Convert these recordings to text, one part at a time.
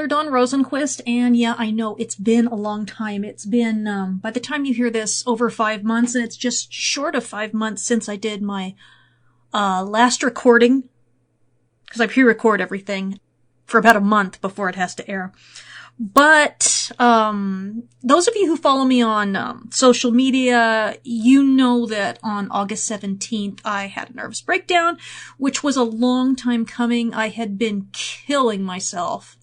Dawn Rosenquist, and yeah, I know it's been a long time. It's been, by the time you hear this, over 5 months, and it's just short of 5 months since I did my last recording, because I pre-record everything for about a month before it has to air. But those of you who follow me on social media, you know that on August 17th, I had a nervous breakdown, which was a long time coming. I had been killing myself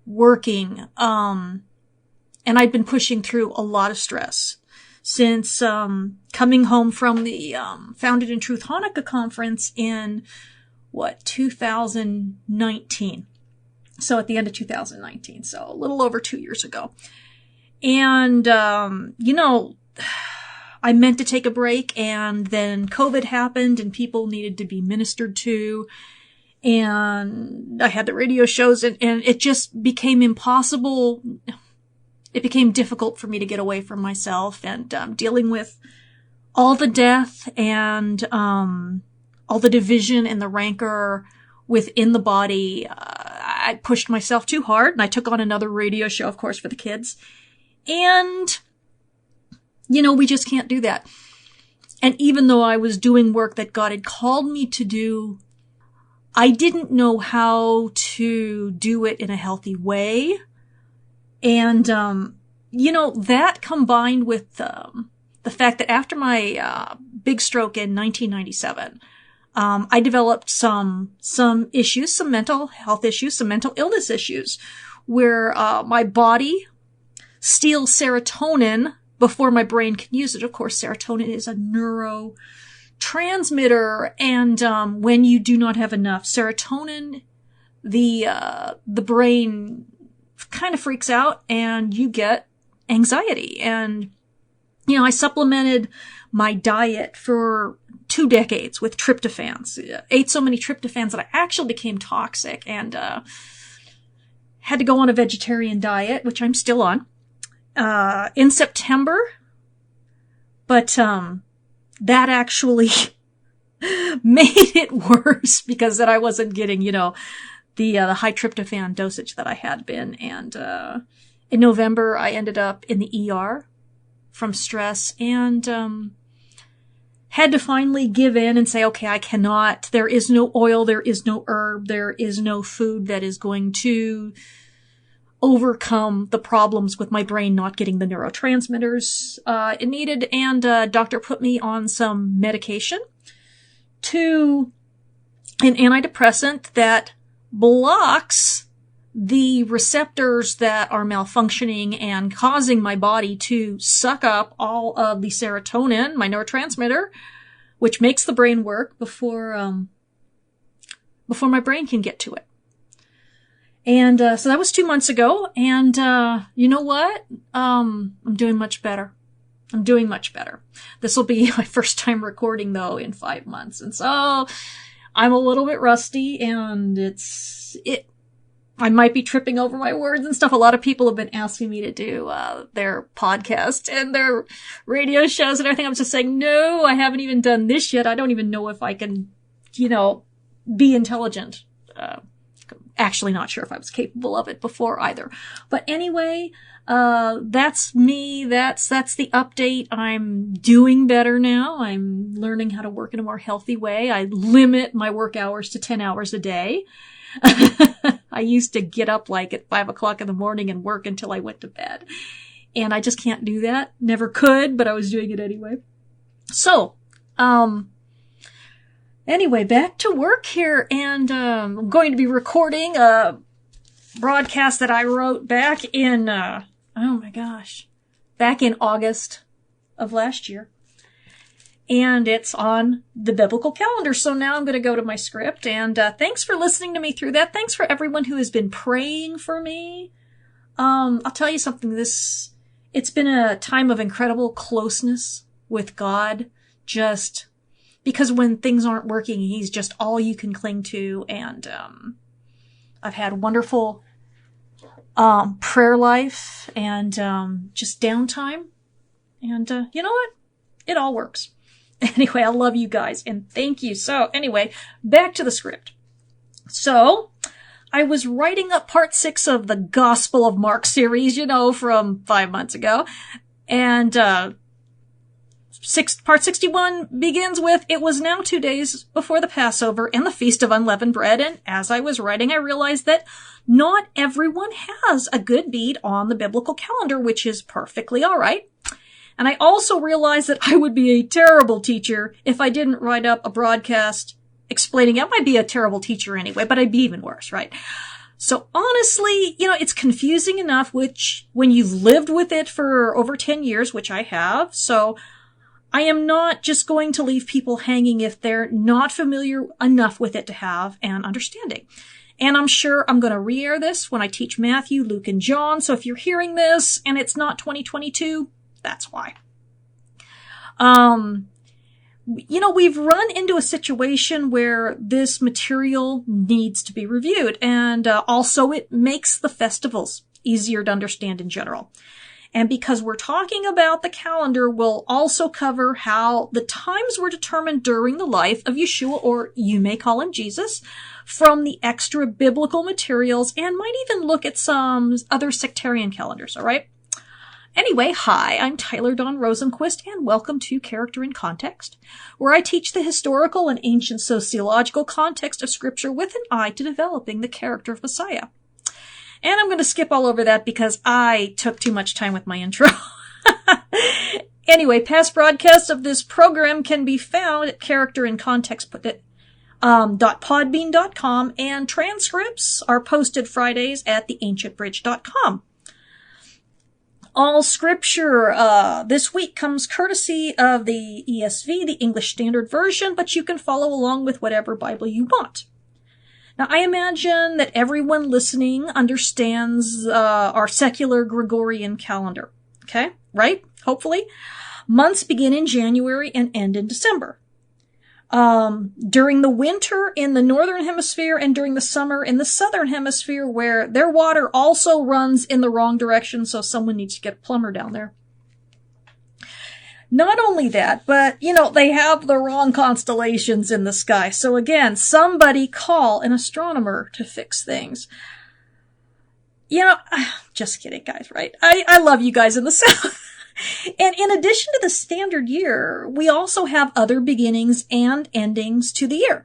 working, and I'd been pushing through a lot of stress since coming home from the Founded in Truth Hanukkah conference in, 2019. So at the end of 2019, so a little over 2 years ago. And, I meant to take a break, and then COVID happened and people needed to be ministered to. And I had the radio shows, and it just became impossible. It became difficult for me to get away from myself, and dealing with all the death and all the division and the rancor within the body. I pushed myself too hard, and I took on another radio show, of course, for the kids. And, we just can't do that. And even though I was doing work that God had called me to do, I didn't know how to do it in a healthy way. And, that combined with the fact that after my big stroke in 1997, I developed some issues, some mental health issues, some mental illness issues, where my body steals serotonin before my brain can use it. Of course, serotonin is a neurotransmitter, and when you do not have enough serotonin, the brain kind of freaks out, and you get anxiety. And I supplemented my diet for 2 decades with tryptophans. Ate so many tryptophans that I actually became toxic, and had to go on a vegetarian diet, which I'm still on, in September. But that actually made it worse, because then I wasn't getting, the high tryptophan dosage that I had been. And in November, I ended up in the ER from stress, and had to finally give in and say, okay, I cannot. There is no oil, there is no herb, there is no food that is going to overcome the problems with my brain not getting the neurotransmitters it needed. And doctor put me on some medication, to an antidepressant that blocks the receptors that are malfunctioning and causing my body to suck up all of the serotonin, my neurotransmitter, which makes the brain work before my brain can get to it. And so that was 2 months ago, and you know what? I'm doing much better. This will be my first time recording, though, in 5 months, and so I'm a little bit rusty, and I might be tripping over my words and stuff. A lot of people have been asking me to do their podcast and their radio shows and everything. I'm just saying, no, I haven't even done this yet. I don't even know if I can, be intelligent. Actually not sure if I was capable of it before either. But anyway, that's me. That's the update. I'm doing better now. I'm learning how to work in a more healthy way. I limit my work hours to 10 hours a day. I used to get up at 5 o'clock in the morning and work until I went to bed. And I just can't do that. Never could, but I was doing it anyway. So, anyway, back to work here. And, I'm going to be recording a broadcast that I wrote back in, back in August of last year. And it's on the biblical calendar. So now I'm going to go to my script. And thanks for listening to me through that. Thanks for everyone who has been praying for me. I'll tell you something. It's been a time of incredible closeness with God. Just because when things aren't working, He's just all you can cling to. And I've had wonderful prayer life and just downtime. And you know what? It all works. Anyway, I love you guys, and thank you. So anyway, back to the script. So I was writing up part 6 of the Gospel of Mark series, from 5 months ago. And, part 61 begins with, it was now 2 days before the Passover and the Feast of Unleavened Bread. And as I was writing, I realized that not everyone has a good bead on the biblical calendar, which is perfectly all right. And I also realized that I would be a terrible teacher if I didn't write up a broadcast explaining. I might be a terrible teacher anyway, but I'd be even worse, right? So honestly, it's confusing enough, which when you've lived with it for over 10 years, which I have. So I am not just going to leave people hanging if they're not familiar enough with it to have an understanding. And I'm sure I'm going to re-air this when I teach Matthew, Luke, and John. So if you're hearing this and it's not 2022, that's why. We've run into a situation where this material needs to be reviewed, and also it makes the festivals easier to understand in general. And because we're talking about the calendar, we'll also cover how the times were determined during the life of Yeshua, or you may call him Jesus, from the extra biblical materials, and might even look at some other sectarian calendars, all right? Anyway, hi, I'm Tyler Dawn Rosenquist, and welcome to Character in Context, where I teach the historical and ancient sociological context of Scripture with an eye to developing the character of Messiah. And I'm going to skip all over that because I took too much time with my intro. Anyway, past broadcasts of this program can be found at characterincontext.podbean.com, and transcripts are posted Fridays at theancientbridge.com. All scripture this week comes courtesy of the ESV, the English Standard Version, but you can follow along with whatever Bible you want. Now, I imagine that everyone listening understands our secular Gregorian calendar. Okay? Right? Hopefully. Months begin in January and end in December. During the winter in the northern hemisphere and during the summer in the southern hemisphere, where their water also runs in the wrong direction, so someone needs to get a plumber down there. Not only that, but, they have the wrong constellations in the sky. So again, somebody call an astronomer to fix things. Just kidding, guys, right? I love you guys in the South. And in addition to the standard year, we also have other beginnings and endings to the year.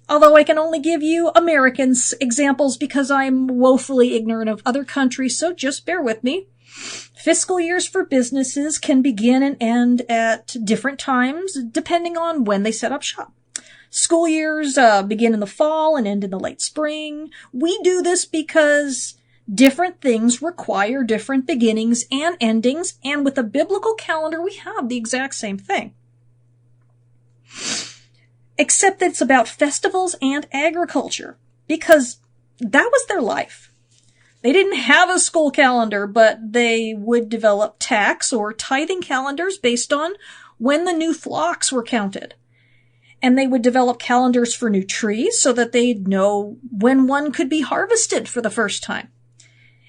Although I can only give you American examples because I'm woefully ignorant of other countries, so just bear with me. Fiscal years for businesses can begin and end at different times, depending on when they set up shop. School years begin in the fall and end in the late spring. We do this because different things require different beginnings and endings, and with the biblical calendar, we have the exact same thing. Except that it's about festivals and agriculture, because that was their life. They didn't have a school calendar, but they would develop tax or tithing calendars based on when the new flocks were counted. And they would develop calendars for new trees so that they'd know when one could be harvested for the first time.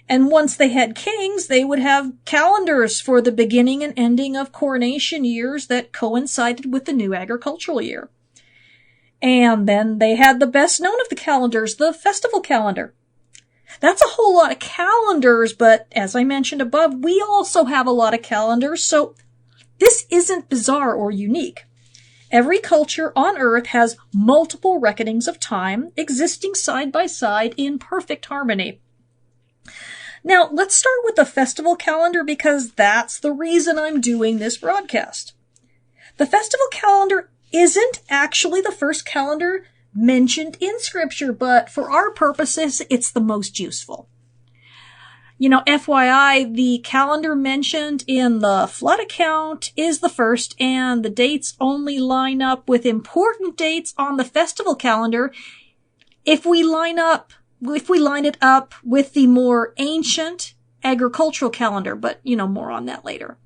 And once they had kings, they would have calendars for the beginning and ending of coronation years that coincided with the new agricultural year. And then they had the best known of the calendars, the festival calendar. That's a whole lot of calendars, but as I mentioned above, we also have a lot of calendars, so this isn't bizarre or unique. Every culture on Earth has multiple reckonings of time existing side by side in perfect harmony. Now, let's start with the festival calendar because that's the reason I'm doing this broadcast. The festival calendar isn't actually the first calendar mentioned in Scripture, but for our purposes, it's the most useful. FYI, the calendar mentioned in the flood account is the first, and the dates only line up with important dates on the festival calendar if we line it up with the more ancient agricultural calendar, but, more on that later.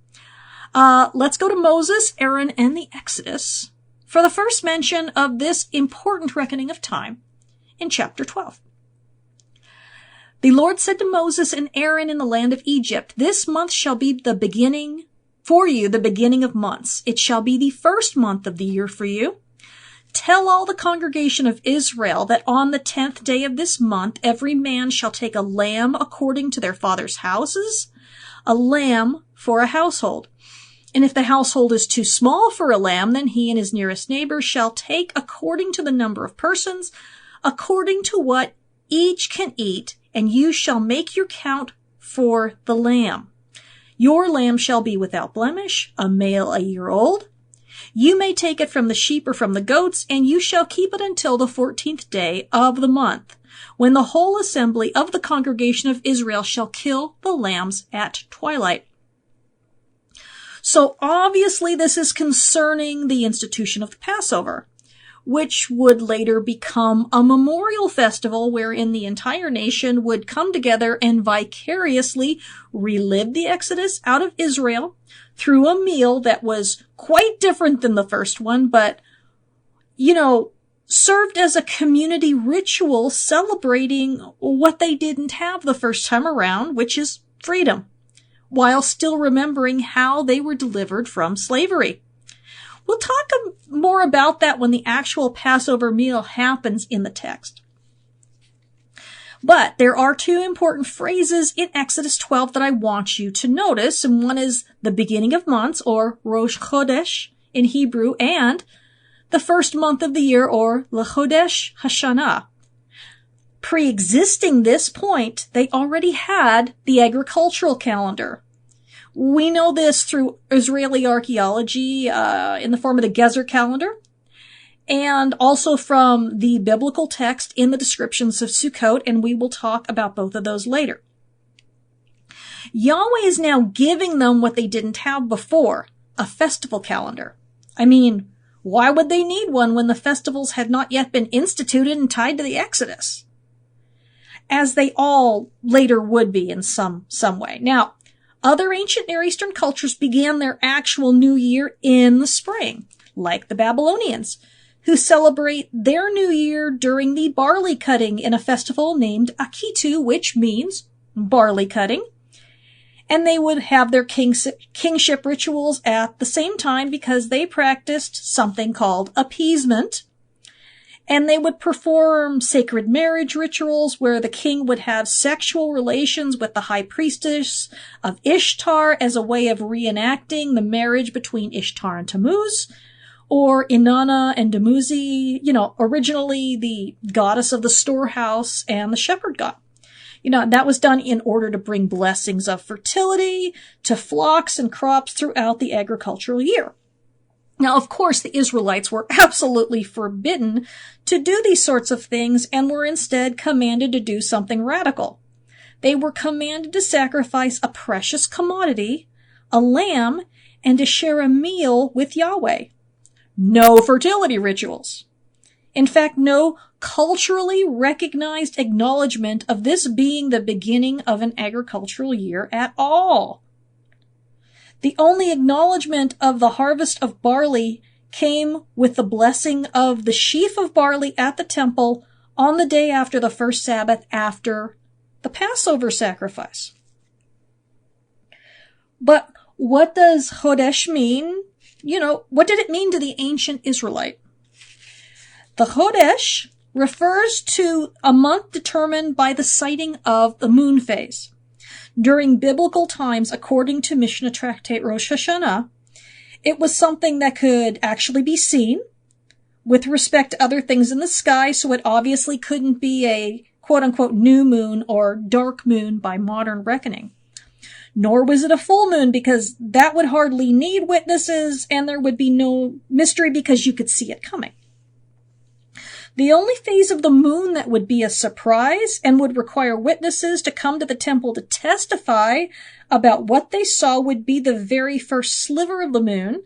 Let's go to Moses, Aaron, and the Exodus for the first mention of this important reckoning of time in chapter 12. The Lord said to Moses and Aaron in the land of Egypt, "This month shall be the beginning for you, the beginning of months. It shall be the first month of the year for you. Tell all the congregation of Israel that on the 10th day of this month, every man shall take a lamb according to their father's houses, a lamb for a household. And if the household is too small for a lamb, then he and his nearest neighbor shall take according to the number of persons, according to what each can eat, and you shall make your count for the lamb. Your lamb shall be without blemish, a male a year old. You may take it from the sheep or from the goats, and you shall keep it until the 14th day of the month, when the whole assembly of the congregation of Israel shall kill the lambs at twilight. So obviously this is concerning the institution of the Passover, which would later become a memorial festival wherein the entire nation would come together and vicariously relive the Exodus out of Israel through a meal that was quite different than the first one, but, served as a community ritual celebrating what they didn't have the first time around, which is freedom, while still remembering how they were delivered from slavery. We'll talk more about that when the actual Passover meal happens in the text. But there are two important phrases in Exodus 12 that I want you to notice, and one is the beginning of months, or Rosh Chodesh in Hebrew, and the first month of the year, or L'Chodesh Hashanah. Pre-existing this point, they already had the agricultural calendar. We know this through Israeli archaeology in the form of the Gezer calendar, and also from the biblical text in the descriptions of Sukkot, and we will talk about both of those later. Yahweh is now giving them what they didn't have before, a festival calendar. I mean, why would they need one when the festivals had not yet been instituted and tied to the Exodus? As they all later would be in some way. Now, other ancient Near Eastern cultures began their actual new year in the spring, like the Babylonians, who celebrate their new year during the barley cutting in a festival named Akitu, which means barley cutting. And they would have their kingship rituals at the same time because they practiced something called appeasement. And they would perform sacred marriage rituals where the king would have sexual relations with the high priestess of Ishtar as a way of reenacting the marriage between Ishtar and Tammuz, or Inanna and Dumuzi, originally the goddess of the storehouse and the shepherd god. That was done in order to bring blessings of fertility to flocks and crops throughout the agricultural year. Now, of course, the Israelites were absolutely forbidden to do these sorts of things and were instead commanded to do something radical. They were commanded to sacrifice a precious commodity, a lamb, and to share a meal with Yahweh. No fertility rituals. In fact, no culturally recognized acknowledgement of this being the beginning of an agricultural year at all. The only acknowledgement of the harvest of barley came with the blessing of the sheaf of barley at the temple on the day after the first Sabbath after the Passover sacrifice. But what does Chodesh mean? What did it mean to the ancient Israelite? The Chodesh refers to a month determined by the sighting of the moon phase. During biblical times, according to Mishnah Tractate Rosh Hashanah, it was something that could actually be seen with respect to other things in the sky, so it obviously couldn't be a quote-unquote new moon or dark moon by modern reckoning. Nor was it a full moon because that would hardly need witnesses and there would be no mystery because you could see it coming. The only phase of the moon that would be a surprise and would require witnesses to come to the temple to testify about what they saw would be the very first sliver of the moon,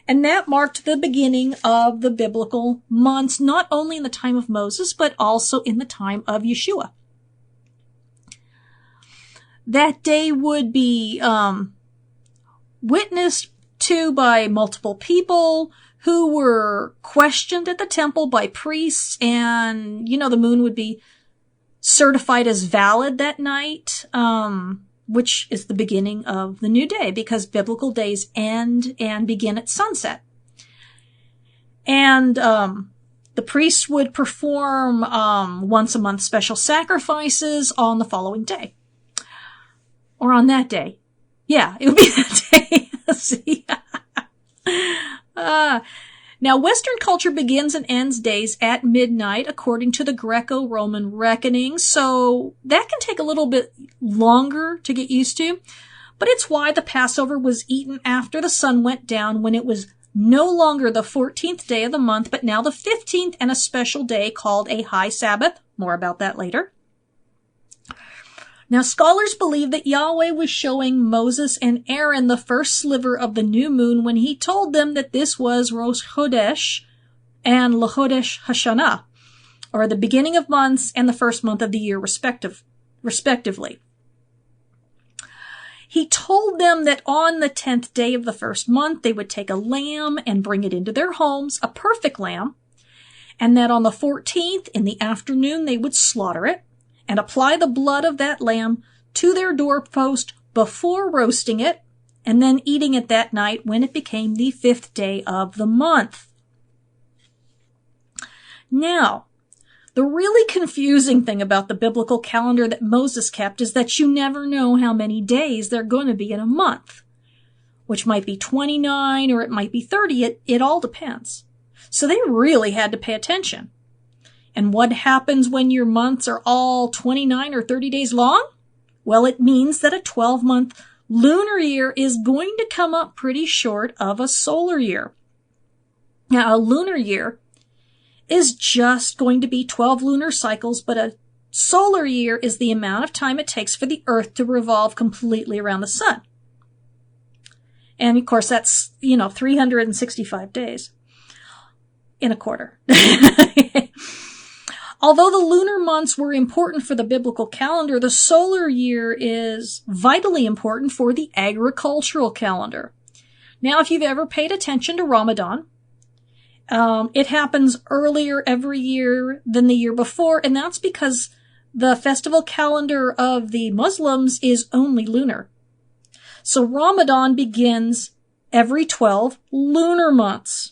and that marked the beginning of the biblical months, not only in the time of Moses, but also in the time of Yeshua. That day would be witnessed to by multiple people who were questioned at the temple by priests, and, the moon would be certified as valid that night, which is the beginning of the new day, because biblical days end and begin at sunset. And The priests would perform once a month special sacrifices on the following day. Or on that day. Yeah, it would be that day. See? Now, Western culture begins and ends days at midnight according to the Greco-Roman reckoning, so that can take a little bit longer to get used to. But it's why the Passover was eaten after the sun went down, when it was no longer the 14th day of the month, but now the 15th, and a special day called a high Sabbath. More about that later. Now, scholars believe that Yahweh was showing Moses and Aaron the first sliver of the new moon when he told them that this was Rosh Chodesh and Lachodesh Hashanah, or the beginning of months and the first month of the year, respectively. He told them that on the 10th day of the first month, they would take a lamb and bring it into their homes, a perfect lamb, and that on the 14th in the afternoon, they would slaughter it and apply the blood of that lamb to their doorpost before roasting it, and then eating it that night when it became the 5th day of the month. Now, the really confusing thing about the biblical calendar that Moses kept is that you never know how many days there are going to be in a month, which might be 29 or it might be 30. It all depends. So they really had to pay attention. And what happens when your months are all 29 or 30 days long? Well, it means that a 12-month lunar year is going to come up pretty short of a solar year. Now, a lunar year is just going to be 12 lunar cycles, but a solar year is the amount of time it takes for the Earth to revolve completely around the sun. And of course, that's, 365 days in a quarter. Although the lunar months were important for the biblical calendar, the solar year is vitally important for the agricultural calendar. Now, if you've ever paid attention to Ramadan, it happens earlier every year than the year before, and that's because the festival calendar of the Muslims is only lunar. So Ramadan begins every 12 lunar months.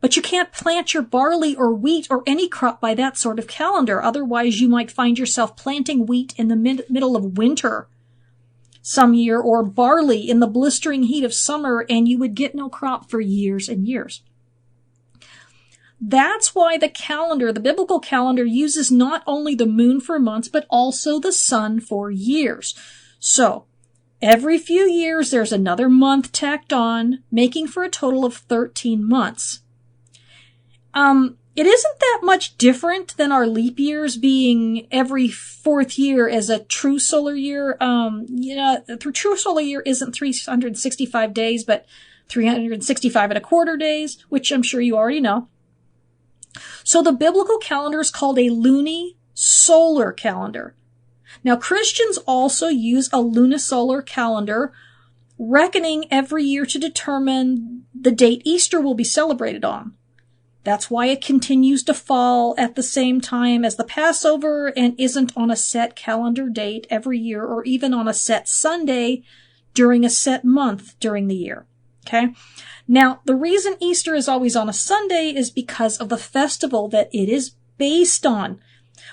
But you can't plant your barley or wheat or any crop by that sort of calendar. Otherwise, you might find yourself planting wheat in the middle of winter some year, or barley in the blistering heat of summer, and you would get no crop for years and years. That's why the biblical calendar, uses not only the moon for months, but also the sun for years. So, every few years, there's another month tacked on, making for a total of 13 months. It isn't that much different than our leap years being every 4th year as a true solar year. The true solar year isn't 365 days, but 365 and a quarter days, which I'm sure you already know. So the biblical calendar is called a lunisolar calendar. Now, Christians also use a lunisolar calendar, reckoning every year to determine the date Easter will be celebrated on. That's why it continues to fall at the same time as the Passover and isn't on a set calendar date every year, or even on a set Sunday during a set month during the year. Okay? Now, the reason Easter is always on a Sunday is because of the festival that it is based on,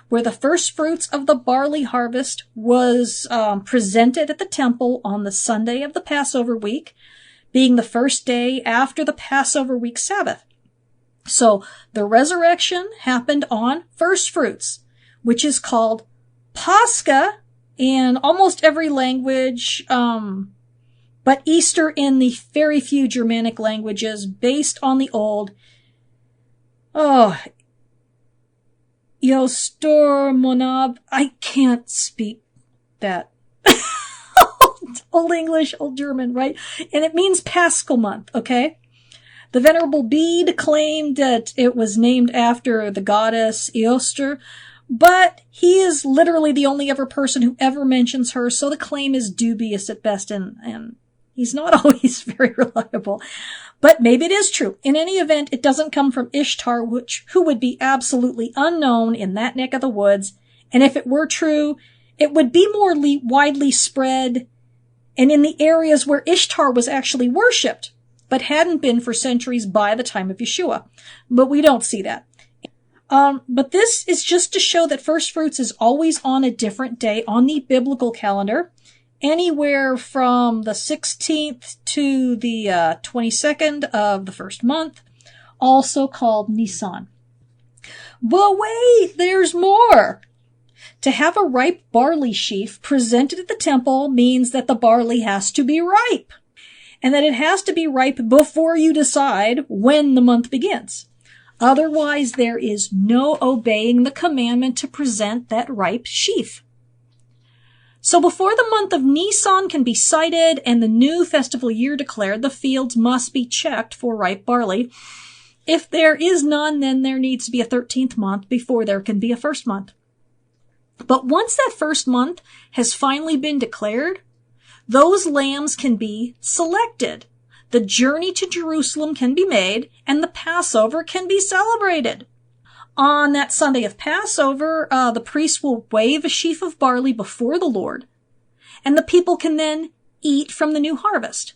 where the first fruits of the barley harvest was presented at the temple on the Sunday of the Passover week, being the first day after the Passover week Sabbath. So the resurrection happened on first fruits, which is called Pascha in almost every language, but Easter in the very few Germanic languages based on the old. Yostor Monab. I can't speak that. Old English, Old German, right? And it means Paschal month, okay? The Venerable Bede claimed that it was named after the goddess Eostre, but he is literally the only ever person who ever mentions her, so the claim is dubious at best, and he's not always very reliable. But maybe it is true. In any event, it doesn't come from Ishtar, who would be absolutely unknown in that neck of the woods, and if it were true, it would be more widely spread and in the areas where Ishtar was actually worshipped, but hadn't been for centuries by the time of Yeshua. But we don't see that. But this is just to show that first fruits is always on a different day on the biblical calendar, anywhere from the 16th to the 22nd of the first month, also called Nisan. But wait, there's more! To have a ripe barley sheaf presented at the temple means that the barley has to be ripe, and that it has to be ripe before you decide when the month begins. Otherwise, there is no obeying the commandment to present that ripe sheaf. So before the month of Nisan can be sighted and the new festival year declared, the fields must be checked for ripe barley. If there is none, then there needs to be a 13th month before there can be a first month. But once that first month has finally been declared, those lambs can be selected. The journey to Jerusalem can be made, and the Passover can be celebrated. On that Sunday of Passover, the priest will wave a sheaf of barley before the Lord, and the people can then eat from the new harvest.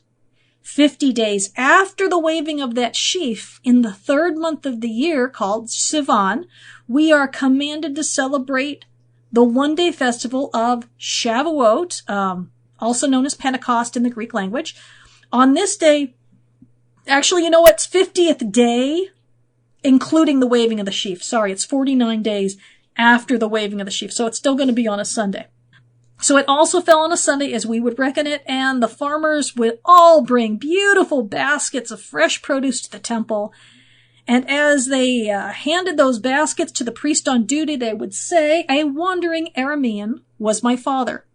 50 days after the waving of that sheaf, in the third month of the year, called Sivan, we are commanded to celebrate the one-day festival of Shavuot, also known as Pentecost in the Greek language. On this day, actually, it's 50th day, including the waving of the sheaf. Sorry, it's 49 days after the waving of the sheaf, so it's still going to be on a Sunday. So it also fell on a Sunday as we would reckon it, and the farmers would all bring beautiful baskets of fresh produce to the temple. And as they handed those baskets to the priest on duty, they would say, "A wandering Aramean was my father.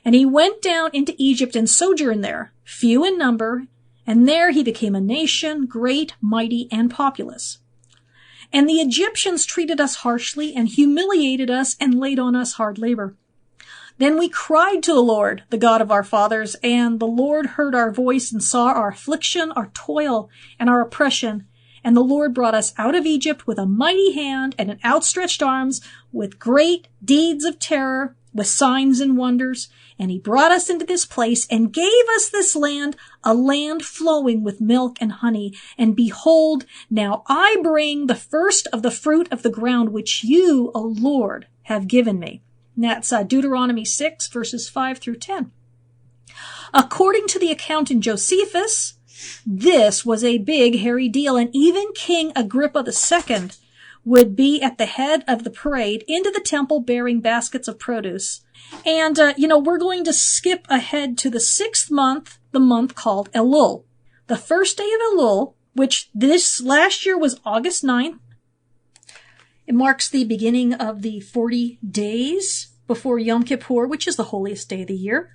And he went down into Egypt and sojourned there, few in number, and there he became a nation, great, mighty, and populous. And the Egyptians treated us harshly and humiliated us and laid on us hard labor. Then we cried to the Lord, the God of our fathers, and the Lord heard our voice and saw our affliction, our toil, and our oppression. And the Lord brought us out of Egypt with a mighty hand and an outstretched arms, with great deeds of terror, with signs and wonders. And he brought us into this place and gave us this land, a land flowing with milk and honey. And behold, now I bring the first of the fruit of the ground, which you, O Lord, have given me." And that's Deuteronomy 6, verses 5 through 10. According to the account in Josephus, this was a big, hairy deal, and even King Agrippa II would be at the head of the parade into the temple bearing baskets of produce. And, we're going to skip ahead to the 6th month, the month called Elul. The first day of Elul, which this last year was August 9th, it marks the beginning of the 40 days before Yom Kippur, which is the holiest day of the year.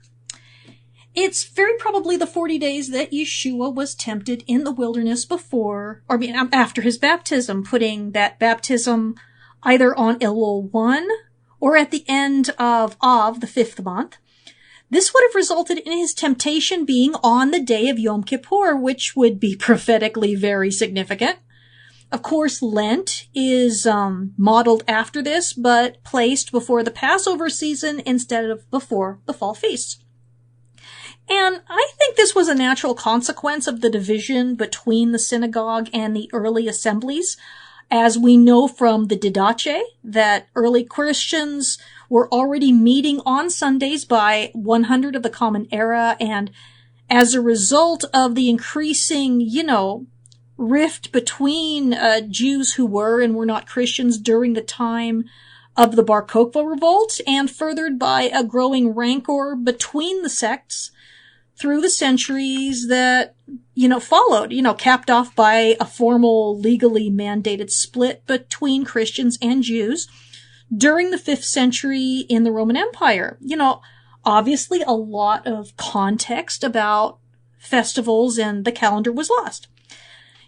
It's very probably the 40 days that Yeshua was tempted in the wilderness after his baptism, putting that baptism either on Elul 1 or at the end of the 5th month. This would have resulted in his temptation being on the day of Yom Kippur, which would be prophetically very significant. Of course, Lent is modeled after this, but placed before the Passover season instead of before the fall feasts. And I think this was a natural consequence of the division between the synagogue and the early assemblies. As we know from the Didache, that early Christians were already meeting on Sundays by 100 of the Common Era, and as a result of the increasing, rift between Jews who were and were not Christians during the time of the Bar Kokhba revolt, and furthered by a growing rancor between the sects through the centuries that, followed, capped off by a formal, legally mandated split between Christians and Jews during the 5th century in the Roman Empire. Obviously a lot of context about festivals and the calendar was lost.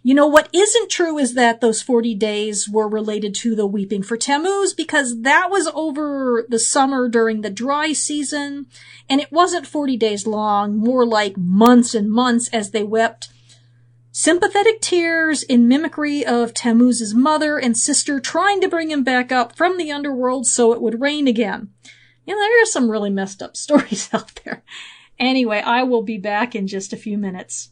What isn't true is that those 40 days were related to the weeping for Tammuz, because that was over the summer during the dry season, and it wasn't 40 days long, more like months and months as they wept sympathetic tears in mimicry of Tammuz's mother and sister trying to bring him back up from the underworld so it would rain again. There are some really messed up stories out there. Anyway, I will be back in just a few minutes.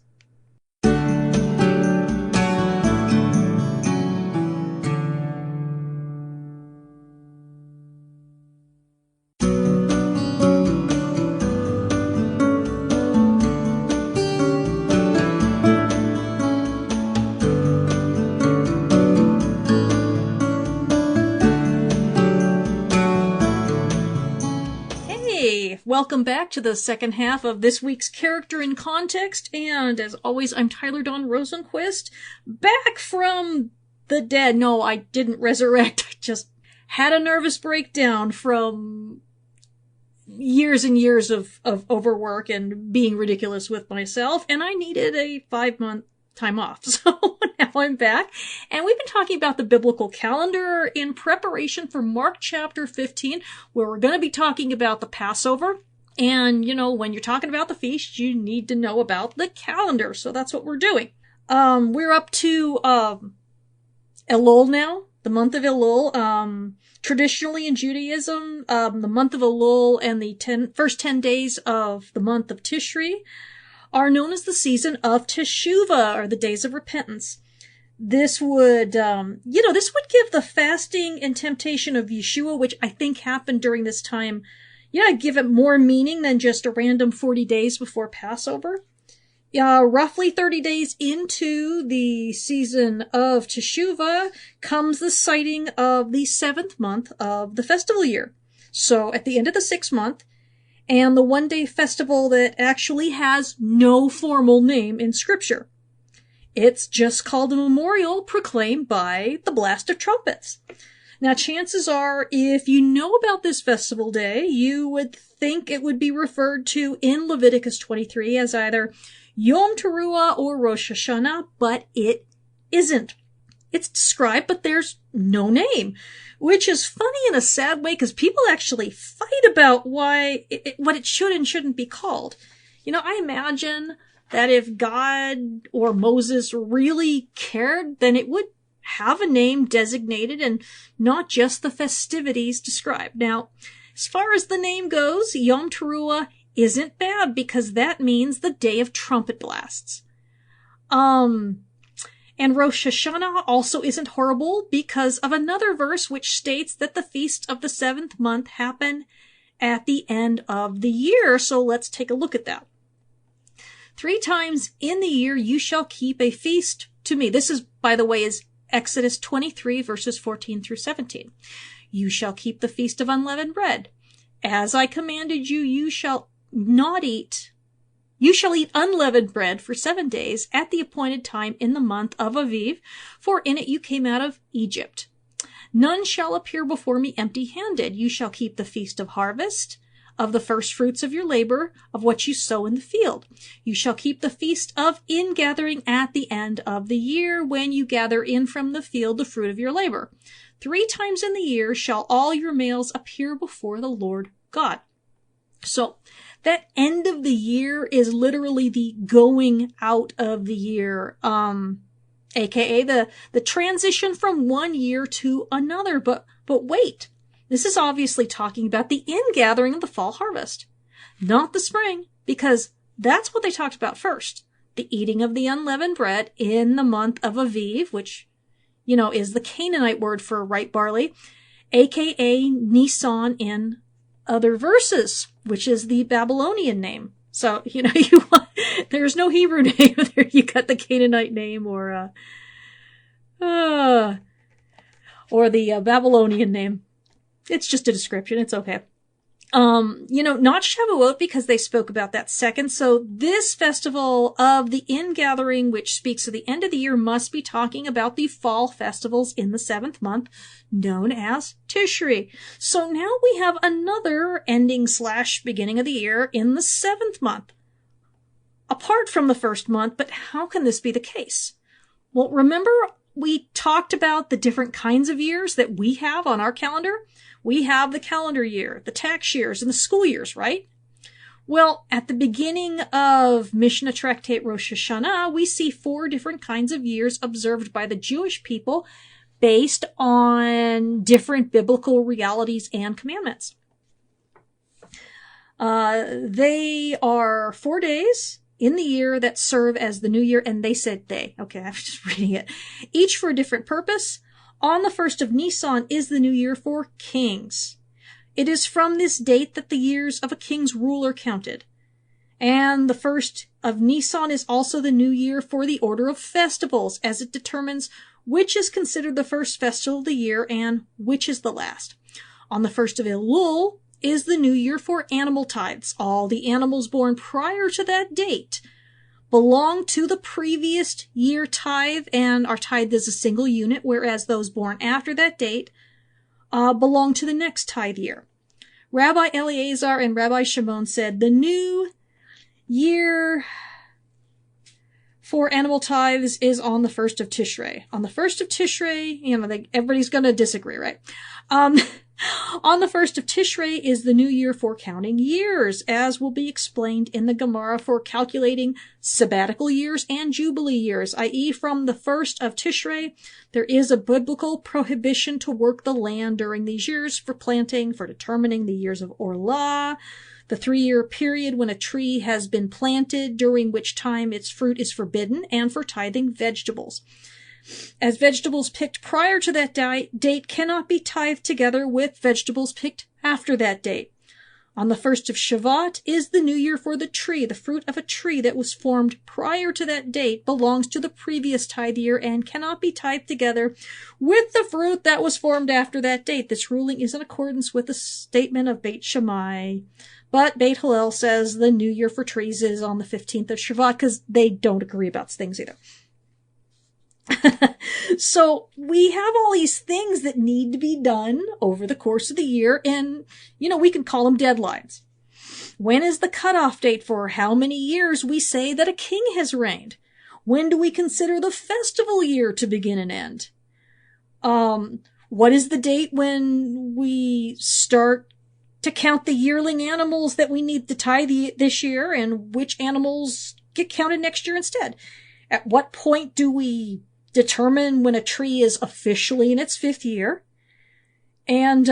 welcome back to the second half of this week's Character in Context. And as always, I'm Tyler Dawn Rosenquist, back from the dead. No, I didn't resurrect. I just had a nervous breakdown from years and years of overwork and being ridiculous with myself, and I needed a 5-month time off. So now I'm back, and we've been talking about the biblical calendar in preparation for Mark chapter 15, where we're going to be talking about the Passover. And, you know, when you're talking about the feast, you need to know about the calendar. So that's what we're doing. We're up to Elul now, the month of Elul. Traditionally in Judaism, the month of Elul and the first 10 days of the month of Tishri are known as the season of Teshuva, or the days of repentance. This would, this would give the fasting and temptation of Yeshua, which I think happened during this time, give it more meaning than just a random 40 days before Passover. Roughly 30 days into the season of Teshuva comes the sighting of the 7th month of the festival year. So at the end of the 6th month, and the one-day festival that actually has no formal name in Scripture. It's just called a memorial proclaimed by the blast of trumpets. Now, chances are, if you know about this festival day, you would think it would be referred to in Leviticus 23 as either Yom Teruah or Rosh Hashanah, but it isn't. It's described, but there's no name, which is funny in a sad way because people actually fight about what it should and shouldn't be called. I imagine that if God or Moses really cared, then it would have a name designated and not just the festivities described. Now, as far as the name goes, Yom Teruah isn't bad because that means the day of trumpet blasts. And Rosh Hashanah also isn't horrible because of another verse which states that the feast of the 7th month happen at the end of the year. So let's take a look at that. 3 times in the year you shall keep a feast to me. This is, by the way, is Exodus 23 verses 14 through 17. You shall keep the feast of unleavened bread. As I commanded you, you shall eat unleavened bread for 7 days at the appointed time in the month of Aviv, for in it you came out of Egypt. None shall appear before me empty-handed. You shall keep the feast of harvest, of the first fruits of your labor, of what you sow in the field. You shall keep the feast of ingathering at the end of the year, when you gather in from the field the fruit of your labor. 3 times in the year shall all your males appear before the Lord God. So, that end of the year is literally the going out of the year, aka the transition from one year to another. But wait, this is obviously talking about the ingathering of the fall harvest, not the spring, because that's what they talked about first. The eating of the unleavened bread in the month of Aviv, which, is the Canaanite word for ripe barley, aka Nisan in other verses, which is the Babylonian name. So, there's no Hebrew name there. You got the Canaanite name or the Babylonian name. It's just a description. It's okay. Not Shavuot because they spoke about that second. So this festival of the ingathering, which speaks of the end of the year, must be talking about the fall festivals in the 7th month, known as Tishri. So now we have another ending/beginning of the year in the 7th month, apart from the 1st month. But how can this be the case? Well, remember we talked about the different kinds of years that we have on our calendar? We have the calendar year, the tax years, and the school years, right? Well, at the beginning of Mishnah Tractate Rosh Hashanah, we see 4 different kinds of years observed by the Jewish people based on different biblical realities and commandments. They are 4 days in the year that serve as the new year, and they said they. Okay, I'm just reading it. Each for a different purpose. On the 1st of Nisan is the new year for kings. It is from this date that the years of a king's rule are counted. And the 1st of Nisan is also the new year for the order of festivals, as it determines which is considered the first festival of the year and which is the last. On the 1st of Elul is the new year for animal tithes. All the animals born prior to that date belong to the previous year tithe and are tithed as a single unit, whereas those born after that date belong to the next tithe year. Rabbi Eleazar and Rabbi Shimon said the new year for animal tithes is on the 1st of Tishrei. On the 1st of Tishrei, everybody's going to disagree, right? On the 1st of Tishrei is the new year for counting years, as will be explained in the Gemara for calculating sabbatical years and jubilee years, i.e. from the 1st of Tishrei, there is a biblical prohibition to work the land during these years for planting, for determining the years of Orlah, the 3-year period when a tree has been planted, during which time its fruit is forbidden, and for tithing vegetables, as vegetables picked prior to that date cannot be tithed together with vegetables picked after that date. On the 1st of Shavat is the new year for the tree. The fruit of a tree that was formed prior to that date belongs to the previous tithe year and cannot be tithed together with the fruit that was formed after that date. This ruling is in accordance with the statement of Beit Shammai. But Beit Hillel says the new year for trees is on the 15th of Shavat because they don't agree about things either. So we have all these things that need to be done over the course of the year, and, we can call them deadlines. When is the cutoff date for how many years we say that a king has reigned? When do we consider the festival year to begin and end? What is the date when we start to count the yearling animals that we need to tithe this year, and which animals get counted next year instead? At what point do we determine when a tree is officially in its 5th year and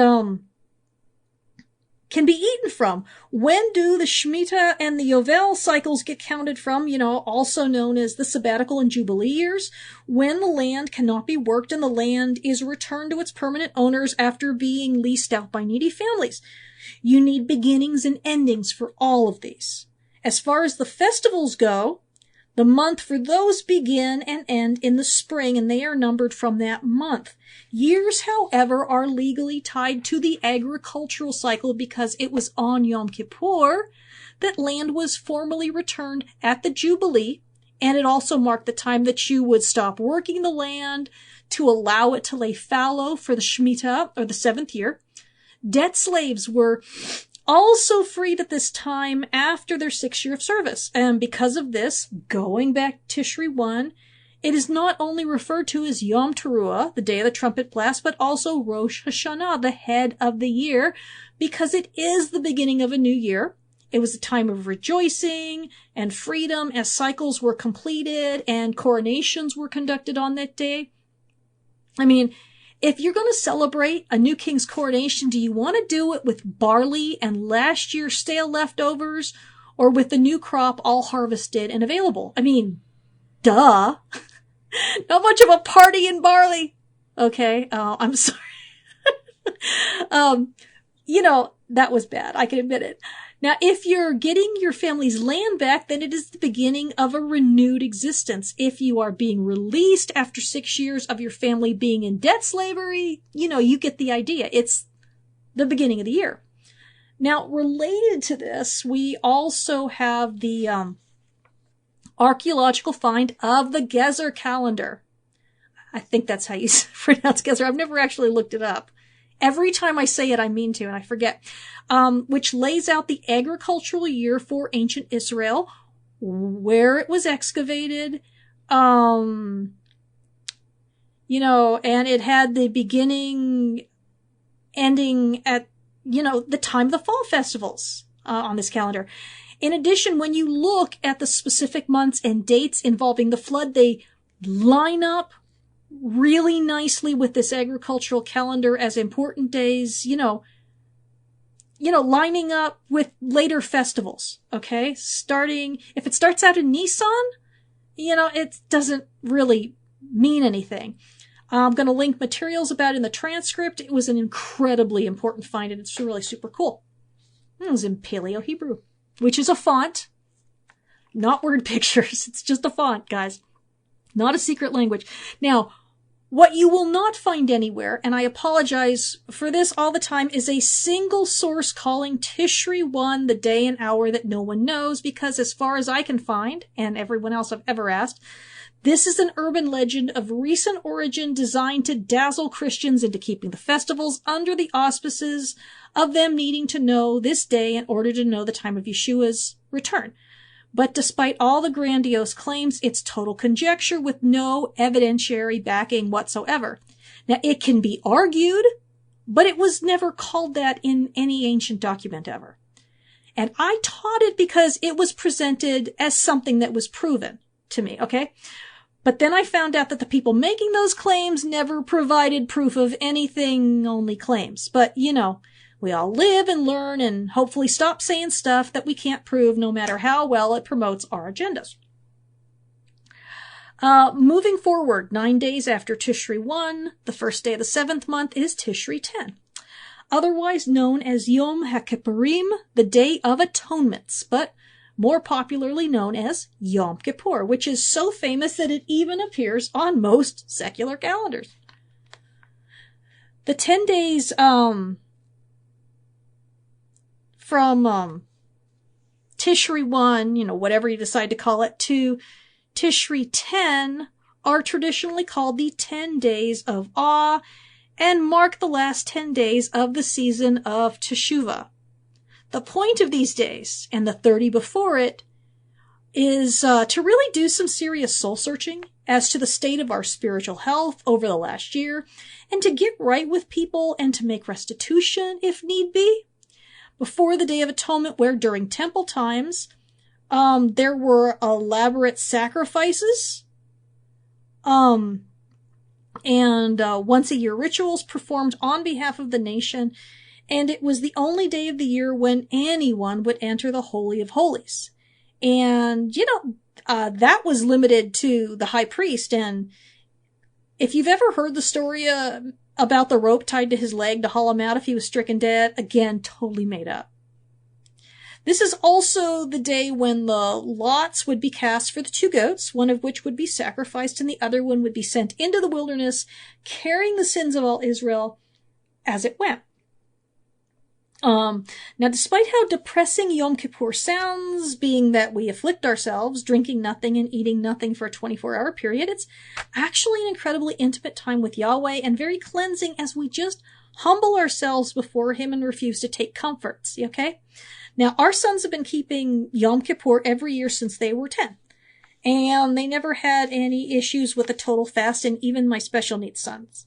can be eaten from? When do the Shemitah and the Yovel cycles get counted from, also known as the sabbatical and jubilee years, when the land cannot be worked and the land is returned to its permanent owners after being leased out by needy families? You need beginnings and endings for all of these. As far as the festivals go, the month for those begin and end in the spring, and they are numbered from that month. Years, however, are legally tied to the agricultural cycle because it was on Yom Kippur that land was formally returned at the Jubilee, and it also marked the time that you would stop working the land to allow it to lay fallow for the Shemitah, or the 7th year. Debt slaves were also freed at this time after their 6th year of service. And because of this, going back to Tishri 1, it is not only referred to as Yom Teruah, the day of the trumpet blast, but also Rosh Hashanah, the head of the year, because it is the beginning of a new year. It was a time of rejoicing and freedom as cycles were completed and coronations were conducted on that day. If you're going to celebrate a new king's coronation, do you want to do it with barley and last year's stale leftovers, or with the new crop all harvested and available? Duh. Not much of a party in barley. Okay. I'm sorry. That was bad. I can admit it. Now, if you're getting your family's land back, then it is the beginning of a renewed existence. If you are being released after 6 years of your family being in debt slavery, you get the idea. It's the beginning of the year. Now, related to this, we also have the archaeological find of the Gezer calendar. I think that's how you pronounce Gezer. I've never actually looked it up. Every time I say it, I mean to, and I forget. Which lays out the agricultural year for ancient Israel, where it was excavated, and it had the beginning, ending at, the time of the fall festivals, on this calendar. In addition, when you look at the specific months and dates involving the flood, they line up really nicely with this agricultural calendar as important days, lining up with later festivals, okay? If it starts out in Nisan, it doesn't really mean anything. I'm going to link materials about it in the transcript. It was an incredibly important find, and it's really super cool. It was in Paleo-Hebrew, which is a font, not word pictures. It's just a font, guys. Not a secret language. Now, What you will not find anywhere, and I apologize for this all the time, is a single source calling Tishri 1 the day and hour that no one knows, because as far as I can find, and everyone else I've ever asked, this is an urban legend of recent origin designed to dazzle Christians into keeping the festivals under the auspices of them needing to know this day in order to know the time of Yeshua's return. But despite all the grandiose claims, it's total conjecture with no evidentiary backing whatsoever. Now, it can be argued, but it was never called that in any ancient document ever. And I taught it because it was presented as something that was proven to me, okay? But then I found out that the people making those claims never provided proof of anything, only claims. But, you know, we all live and learn and hopefully stop saying stuff that we can't prove no matter how well it promotes our agendas. Moving forward, 9 days after Tishri 1, the first day of the 7th month is Tishri 10, otherwise known as Yom Hakapurim, the Day of Atonements, but more popularly known as Yom Kippur, which is so famous that it even appears on most secular calendars. The 10 days, from Tishri 1, you know, whatever you decide to call it, to Tishri 10 are traditionally called the 10 days of awe and mark the last 10 days of the season of Teshuva. The point of these days, and the 30 before it, is to really do some serious soul searching as to the state of our spiritual health over the last year, and to get right with people and to make restitution if need be. Before the Day of Atonement, where during temple times, there were elaborate sacrifices, and once-a-year rituals performed on behalf of the nation, and it was the only day of the year when anyone would enter the Holy of Holies. And, you know, that was limited to the high priest, and if you've ever heard the story about the rope tied to his leg to haul him out if he was stricken dead, again, totally made up. This is also the day when the lots would be cast for the 2 goats, one of which would be sacrificed and the other one would be sent into the wilderness, carrying the sins of all Israel as it went. Now, despite how depressing Yom Kippur sounds, being that we afflict ourselves, drinking nothing and eating nothing for a 24-hour period, it's actually an incredibly intimate time with Yahweh and very cleansing as we just humble ourselves before Him and refuse to take comforts, okay? Now, our sons have been keeping Yom Kippur every year since they were 10, and they never had any issues with a total fast, and even my special needs sons.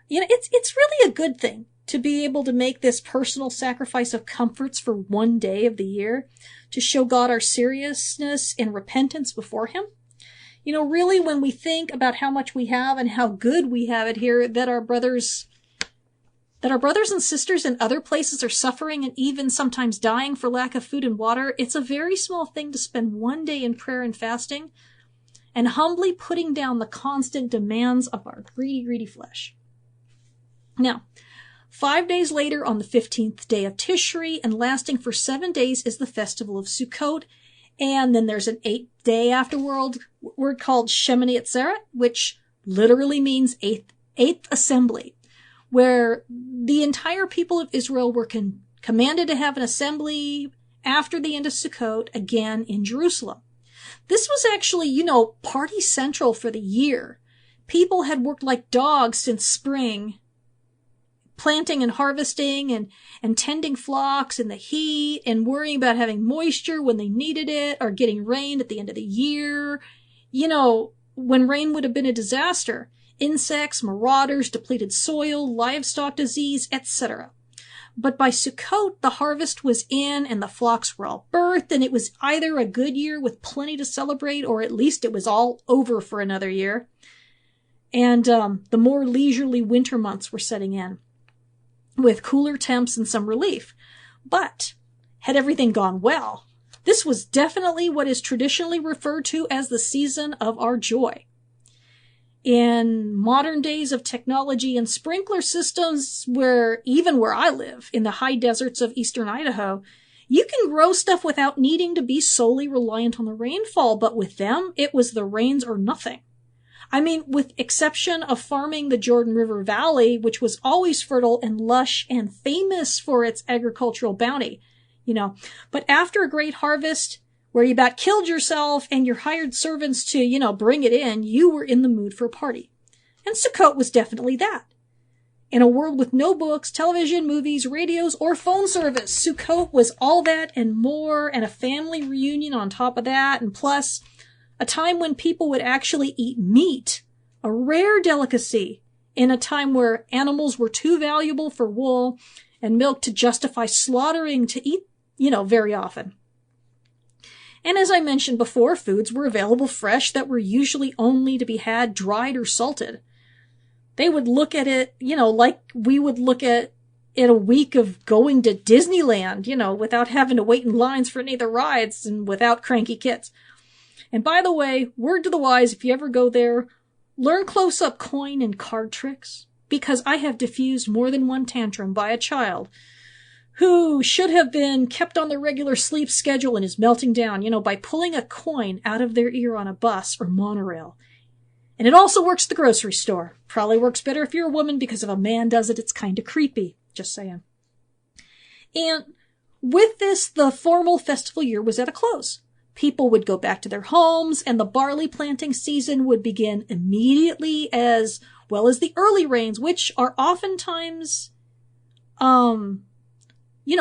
You know, it's really a good thing to be able to make this personal sacrifice of comforts for 1 day of the year to show God our seriousness and repentance before Him. You know, really, when we think about how much we have and how good we have it here, that our brothers and sisters in other places are suffering and even sometimes dying for lack of food and water, it's a very small thing to spend 1 day in prayer and fasting and humbly putting down the constant demands of our greedy flesh. Now, 5 days later, on the 15th day of Tishri, and lasting for 7 days, is the festival of Sukkot. And then there's an 8th day afterward, word called Shemini Atzeret, which literally means eighth assembly, where the entire people of Israel were commanded to have an assembly after the end of Sukkot, again in Jerusalem. This was actually, you know, party central for the year. People had worked like dogs since spring, planting and harvesting and tending flocks in the heat and worrying about having moisture when they needed it or getting rain at the end of the year. You know, when rain would have been a disaster. Insects, marauders, depleted soil, livestock disease, etc. But by Sukkot, the harvest was in and the flocks were all birthed, and it was either a good year with plenty to celebrate, or at least it was all over for another year. And the more leisurely winter months were setting in, with cooler temps and some relief. But had everything gone well, this was definitely what is traditionally referred to as the season of our joy. In modern days of technology and sprinkler systems, where I live, in the high deserts of eastern Idaho, you can grow stuff without needing to be solely reliant on the rainfall, but with them, it was the rains or nothing. I mean, with exception of farming the Jordan River Valley, which was always fertile and lush and famous for its agricultural bounty, But after a great harvest, where you about killed yourself and your hired servants to, bring it in, you were in the mood for a party. And Sukkot was definitely that. In a world with no books, television, movies, radios, or phone service, Sukkot was all that and more, and a family reunion on top of that, and plus, a time when people would actually eat meat, a rare delicacy, in a time where animals were too valuable for wool and milk to justify slaughtering to eat, very often. And as I mentioned before, foods were available fresh that were usually only to be had dried or salted. They would look at it, like we would look at it a week of going to Disneyland, without having to wait in lines for any of the rides and without cranky kids. And by the way, word to the wise, if you ever go there, learn close-up coin and card tricks, because I have diffused more than one tantrum by a child who should have been kept on the regular sleep schedule and is melting down, by pulling a coin out of their ear on a bus or monorail. And it also works at the grocery store. Probably works better if you're a woman, because if a man does it, it's kind of creepy. Just saying. And with this, the formal festival year was at a close. People would go back to their homes, and the barley planting season would begin immediately, as well as the early rains, which are oftentimes,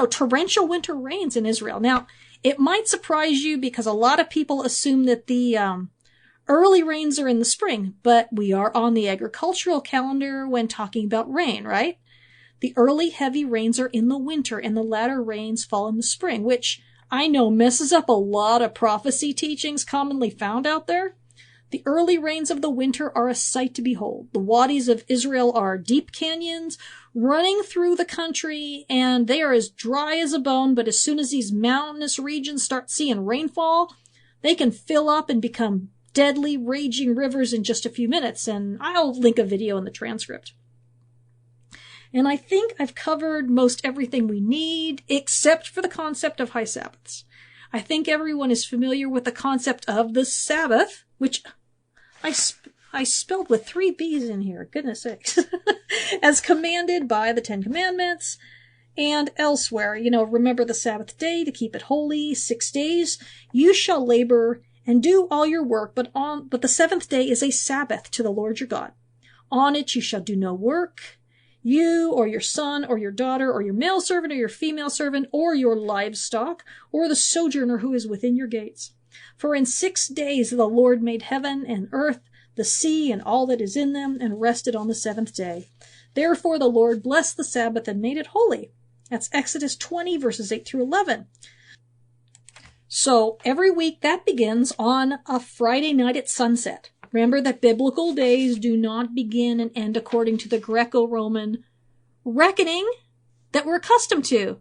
torrential winter rains in Israel. Now, it might surprise you because a lot of people assume that the early rains are in the spring, but we are on the agricultural calendar when talking about rain, right? The early heavy rains are in the winter, and the latter rains fall in the spring, which I know messes up a lot of prophecy teachings commonly found out there. The early rains of the winter are a sight to behold. The wadis of Israel are deep canyons running through the country, and they are as dry as a bone, but as soon as these mountainous regions start seeing rainfall, they can fill up and become deadly, raging rivers in just a few minutes, and I'll link a video in the transcript. And I think I've covered most everything we need, except for the concept of high Sabbaths. I think everyone is familiar with the concept of the Sabbath, which I spelled with 3 B's in here, goodness sakes, as commanded by the 10 Commandments and elsewhere. Remember the Sabbath day to keep it holy. 6 days you shall labor and do all your work, but the 7th day is a Sabbath to the Lord your God. On it you shall do no work, you or your son or your daughter or your male servant or your female servant or your livestock or the sojourner who is within your gates. For in 6 days the Lord made heaven and earth, the sea and all that is in them, and rested on the 7th day. Therefore the Lord blessed the Sabbath and made it holy. That's Exodus 20 verses 8 through 11. So every week that begins on a Friday night at sunset. Remember that biblical days do not begin and end according to the Greco-Roman reckoning that we're accustomed to.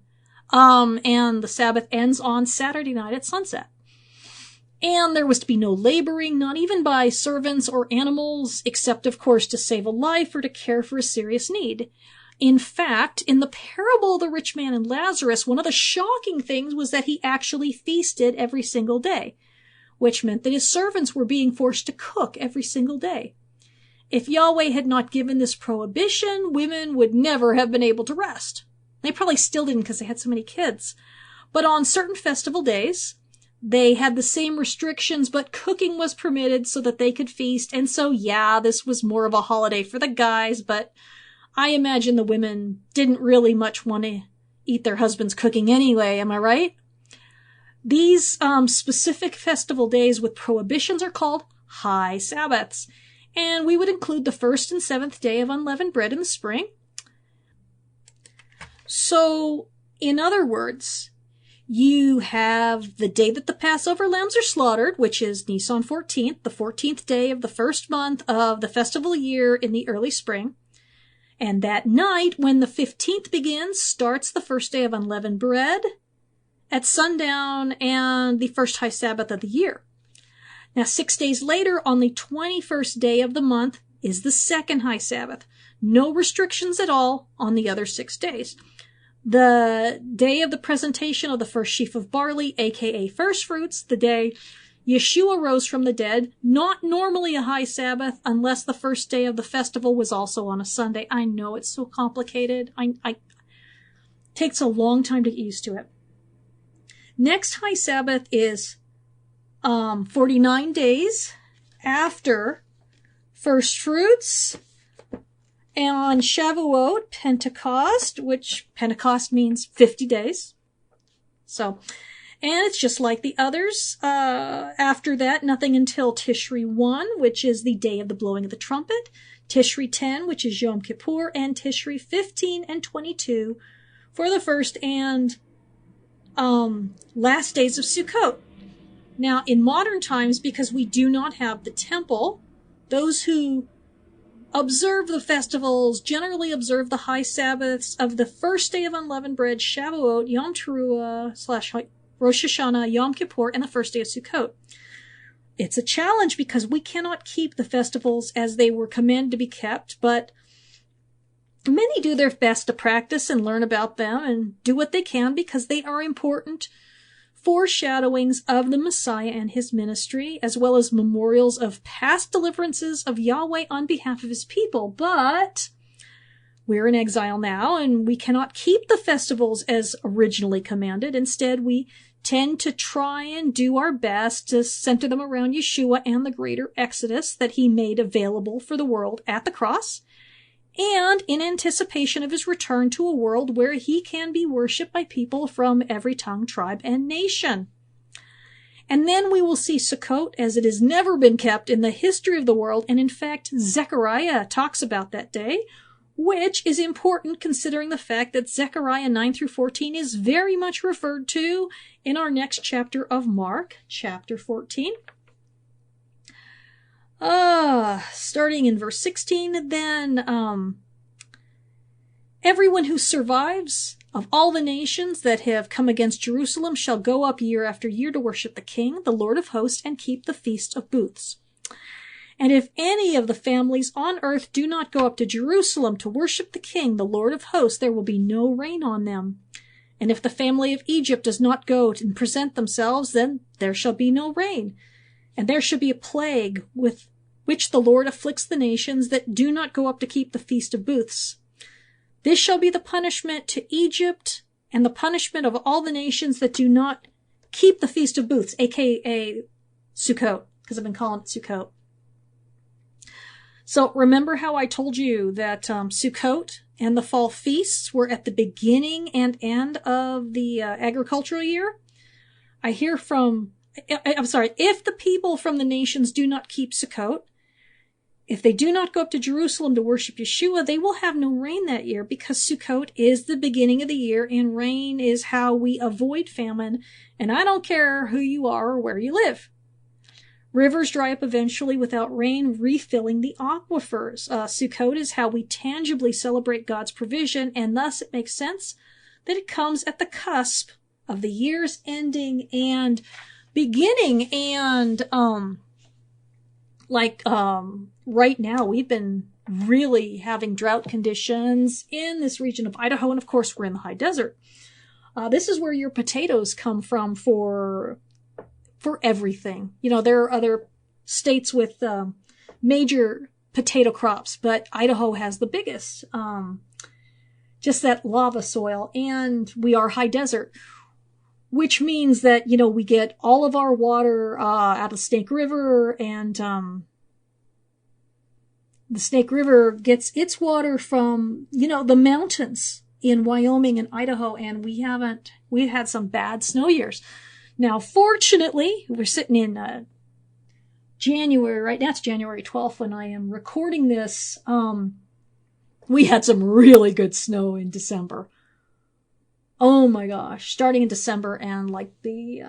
And the Sabbath ends on Saturday night at sunset. And there was to be no laboring, not even by servants or animals, except, of course, to save a life or to care for a serious need. In fact, in the parable of the rich man and Lazarus, one of the shocking things was that he actually feasted every single day, which meant that his servants were being forced to cook every single day. If Yahweh had not given this prohibition, women would never have been able to rest. They probably still didn't because they had so many kids. But on certain festival days, they had the same restrictions, but cooking was permitted so that they could feast. And so, yeah, this was more of a holiday for the guys, but I imagine the women didn't really much want to eat their husbands' cooking anyway, am I right? These specific festival days with prohibitions are called high Sabbaths, and we would include the 1st and 7th day of unleavened bread in the spring. So, in other words, you have the day that the Passover lambs are slaughtered, which is Nisan 14th, the 14th day of the first month of the festival year in the early spring. And that night, when the 15th begins, starts the first day of unleavened bread at sundown and the first high Sabbath of the year. Now, 6 days later, on the 21st day of the month, is the second high Sabbath. No restrictions at all on the other 6 days. The day of the presentation of the first sheaf of barley, aka first fruits, the day Yeshua rose from the dead, not normally a high Sabbath, unless the first day of the festival was also on a Sunday. I know it's so complicated. It takes a long time to get used to it. Next high Sabbath is 49 days after first fruits, and on Shavuot, Pentecost, which Pentecost means 50 days. So, and it's just like the others. After that, nothing until Tishri 1, which is the day of the blowing of the trumpet, Tishri 10, which is Yom Kippur, and Tishri 15 and 22 for the first and last days of Sukkot. Now, in modern times, because we do not have the temple, those who observe the festivals generally observe the high Sabbaths of the first day of unleavened bread, Shavuot, Yom Teruah / Rosh Hashanah, Yom Kippur, and the first day of Sukkot. It's a challenge because we cannot keep the festivals as they were commanded to be kept, but many do their best to practice and learn about them and do what they can because they are important foreshadowings of the Messiah and his ministry, as well as memorials of past deliverances of Yahweh on behalf of his people. But we're in exile now, and we cannot keep the festivals as originally commanded. Instead, we tend to try and do our best to center them around Yeshua and the greater exodus that he made available for the world at the cross, and in anticipation of his return to a world where he can be worshipped by people from every tongue, tribe, and nation. And then we will see Sukkot as it has never been kept in the history of the world, and in fact, Zechariah talks about that day, which is important considering the fact that Zechariah 9 through 14 is very much referred to in our next chapter of Mark, chapter 14. Starting in verse 16, then, everyone who survives of all the nations that have come against Jerusalem shall go up year after year to worship the King, the Lord of hosts, and keep the Feast of Booths. And if any of the families on earth do not go up to Jerusalem to worship the King, the Lord of hosts, there will be no rain on them. And if the family of Egypt does not go and present themselves, then there shall be no rain. And there shall be a plague with which the Lord afflicts the nations that do not go up to keep the Feast of Booths. This shall be the punishment to Egypt and the punishment of all the nations that do not keep the Feast of Booths, aka Sukkot, because I've been calling it Sukkot. So remember how I told you that Sukkot and the fall feasts were at the beginning and end of the agricultural year? If the people from the nations do not keep Sukkot, if they do not go up to Jerusalem to worship Yeshua, they will have no rain that year because Sukkot is the beginning of the year and rain is how we avoid famine. And I don't care who you are or where you live. Rivers dry up eventually without rain, refilling the aquifers. Sukkot is how we tangibly celebrate God's provision, and thus it makes sense that it comes at the cusp of the year's ending and beginning. And right now we've been really having drought conditions in this region of Idaho, and of course we're in the high desert. This is where your potatoes come from for everything. You know, there are other states with major potato crops, but Idaho has the biggest. Just that lava soil, and we are high desert, which means that, you know, we get all of our water out of Snake River, and the Snake River gets its water from, you know, the mountains in Wyoming and Idaho, and we've had some bad snow years. Now, fortunately, we're sitting in January, right? That's January 12th when I am recording this. We had some really good snow in December. Oh my gosh. Starting in December and like the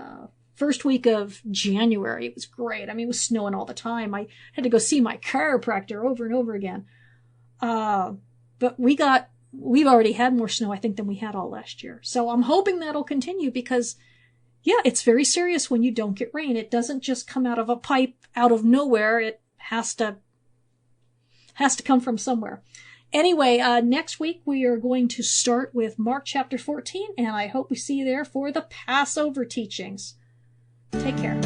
first week of January, it was great. I mean, it was snowing all the time. I had to go see my chiropractor over and over again. But we've already had more snow, I think, than we had all last year. So I'm hoping that'll continue because, yeah, it's very serious when you don't get rain. It doesn't just come out of a pipe out of nowhere. It has to come from somewhere. Anyway, next week we are going to start with Mark chapter 14, and I hope we see you there for the Passover teachings. Take care.